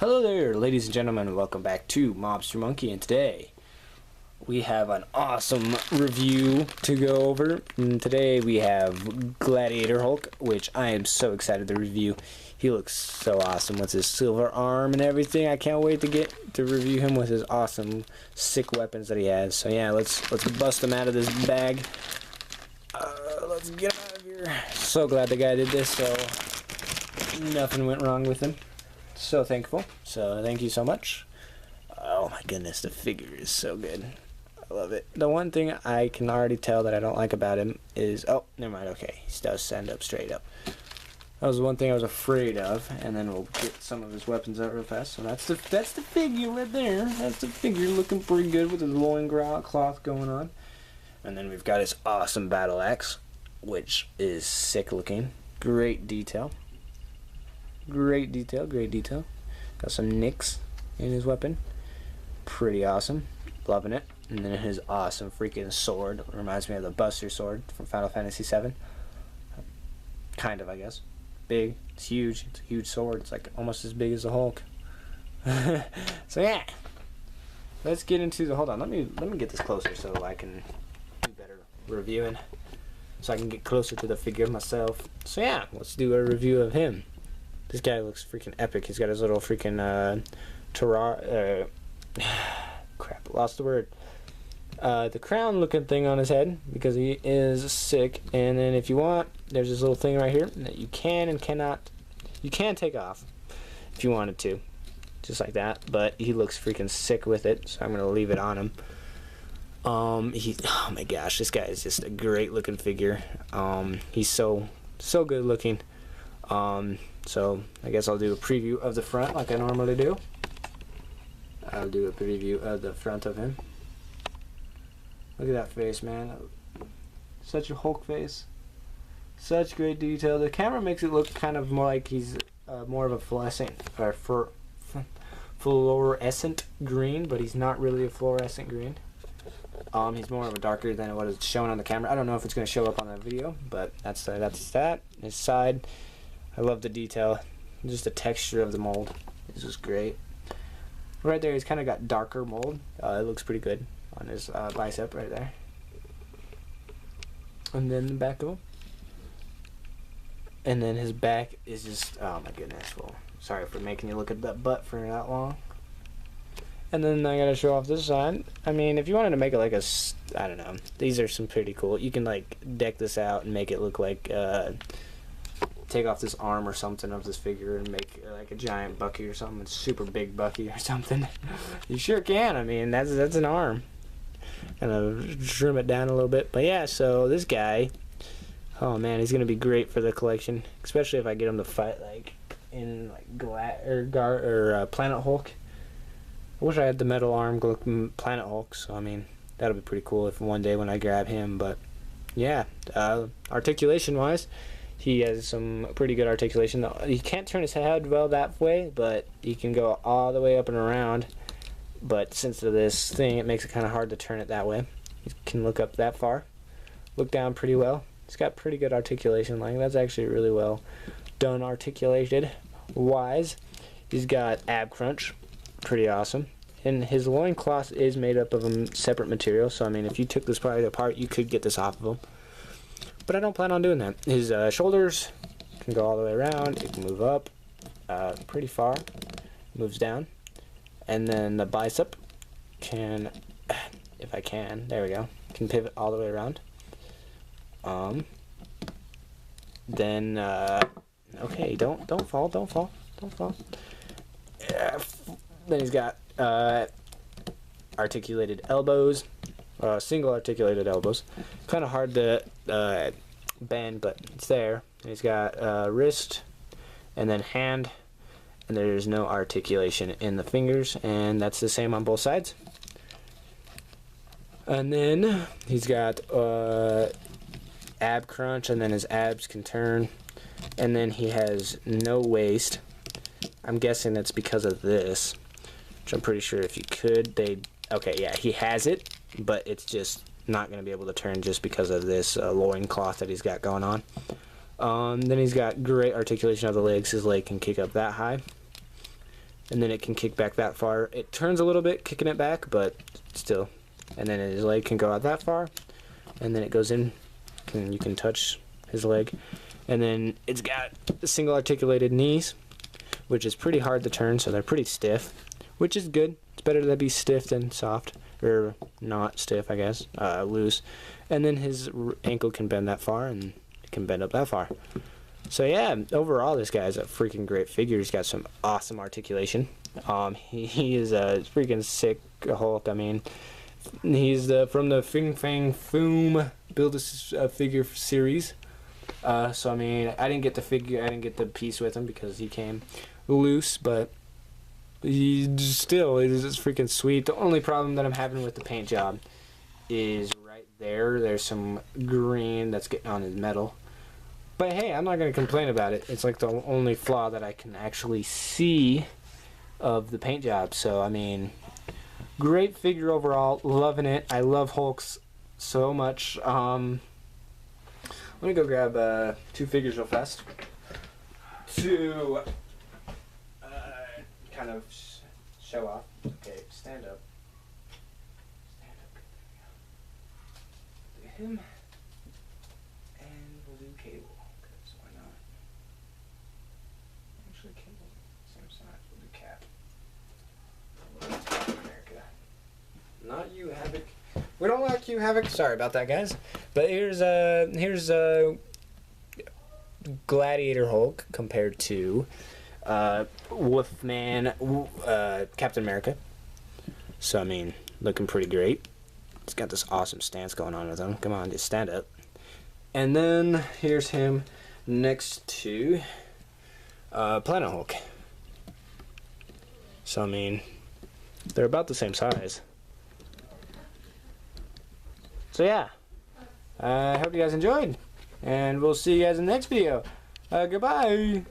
Hello there, ladies and gentlemen, and welcome back to Mobster Monkey, and today we have an awesome review to go over. And today we have Gladiator Hulk, which I am so excited to review. He looks so awesome with his silver arm and everything. I can't wait to get to review him with his awesome, sick weapons that he has. So yeah, let's bust him out of this bag. Let's get him out of here. So glad the guy did this, so nothing went wrong with him. So thankful. So thank you so much. Oh my goodness, the figure is so good. I love it. The one thing I can already tell that I don't like about him is, oh, never mind. Okay, he does stand up straight up. That was the one thing I was afraid of, and then we'll get some of his weapons out real fast. So that's the figure right there. That's the figure looking pretty good with his loincloth going on. And then we've got his awesome battle axe, which is sick looking. Great detail. Great detail, great detail. Got some nicks in his weapon. Pretty awesome. Loving it. And then his awesome freaking sword. Reminds me of the Buster sword from Final Fantasy VII. Kind of, I guess. Big. It's huge. It's a huge sword. It's like almost as big as the Hulk. So yeah. Let's get into the... Hold on. Let me get this closer so I can do better reviewing. So I can get closer to the figure myself. So yeah. Let's do a review of him. This guy looks freaking epic. He's got his little freaking crap, lost the word. The crown looking thing on his head because he is sick. And then if you want, there's this little thing right here that you can and cannot. You can take off if you wanted to, just like that. But he looks freaking sick with it, so I'm gonna leave it on him. Oh my gosh, this guy is just a great looking figure. He's so good looking. So I guess I'll do a preview of the front like I normally do. I'll do a preview of the front of him. Look at that face, man. Such a Hulk face. Such great detail. The camera makes it look kind of more like he's more of a fluorescent green, but he's not really a fluorescent green. He's more of a darker than what is shown on the camera. I don't know if it's going to show up on the video, but that's that. His side. I love the detail, just the texture of the mold. This is great. Right there, he's kind of got darker mold. It looks pretty good on his bicep right there. And then the back of him. And then his back is just, oh my goodness. Well, sorry for making you look at that butt for that long. And then I gotta show off this side. I mean, if you wanted to make it like a, I don't know. These are some pretty cool. You can like deck this out and make it look like, take off this arm or something of this figure and make like a giant Bucky or something, a super big Bucky or something. You sure can. I mean, that's an arm. Kind of trim it down a little bit, but yeah. So this guy, oh man, he's gonna be great for the collection, especially if I get him to fight like in like Planet Hulk. I wish I had the metal arm Planet Hulk. So I mean, that'll be pretty cool if one day when I grab him. But yeah, articulation wise. He has some pretty good articulation. He can't turn his head well that way, but he can go all the way up and around. But since of this thing, it makes it kind of hard to turn it that way. He can look up that far, look down pretty well. He's got pretty good articulation. Like that's actually really well done articulated wise. He's got ab crunch, pretty awesome. And his loincloth is made up of a separate material. So I mean, if you took this part apart, you could get this off of him. But I don't plan on doing that. His shoulders can go all the way around. It can move up pretty far. Moves down. And then the bicep can, if I can, there we go, can pivot all the way around. Then, okay, don't fall. Then he's got articulated elbows. Single articulated elbows. Kind of hard to bend, but it's there. And he's got wrist and then hand, and there's no articulation in the fingers, and that's the same on both sides. And then he's got ab crunch, and then his abs can turn, and then he has no waist. I'm guessing that's because of this, which I'm pretty sure if you could, okay, yeah, he has it, but it's just not going to be able to turn just because of this loincloth that he's got going on. Then he's got great articulation of the legs. His leg can kick up that high. and then it can kick back that far. It turns a little bit kicking it back, but still. And then his leg can go out that far, and then it goes in, and you can touch his leg. And then it's got single articulated knees, which is pretty hard to turn, so they're pretty stiff, which is good. It's better to be stiff than soft, or not stiff, I guess, loose. And then his ankle can bend that far, and it can bend up that far. So yeah, overall, this guy's a freaking great figure. He's got some awesome articulation. He is a freaking sick Hulk. I mean, he's from the Fang Foom Build-A-Figure series. So I mean, I didn't get the piece with him because he came loose, but he still is freaking sweet. The only problem that I'm having with the paint job is right there. There's some green that's getting on his metal. But hey, I'm not going to complain about it. It's like the only flaw that I can actually see of the paint job. So, I mean, great figure overall. Loving it. I love Hulks so much. Let me go grab 2 figures real fast to kind of show off. Okay, stand up. Stand up. There we go. Do him. And we'll do Cable. Because why not? Actually, Cable. Same size. We'll do Cap. Captain America. Not you, Havoc. We don't like you, Havoc. Sorry about that, guys. But here's Gladiator Hulk compared to Wolfman Captain America. So I mean, looking pretty great. He's got this awesome stance going on with him. Come on, just stand up. And then here's him next to Planet Hulk. So I mean, they're about the same size. So yeah, I hope you guys enjoyed, and we'll see you guys in the next video. Goodbye!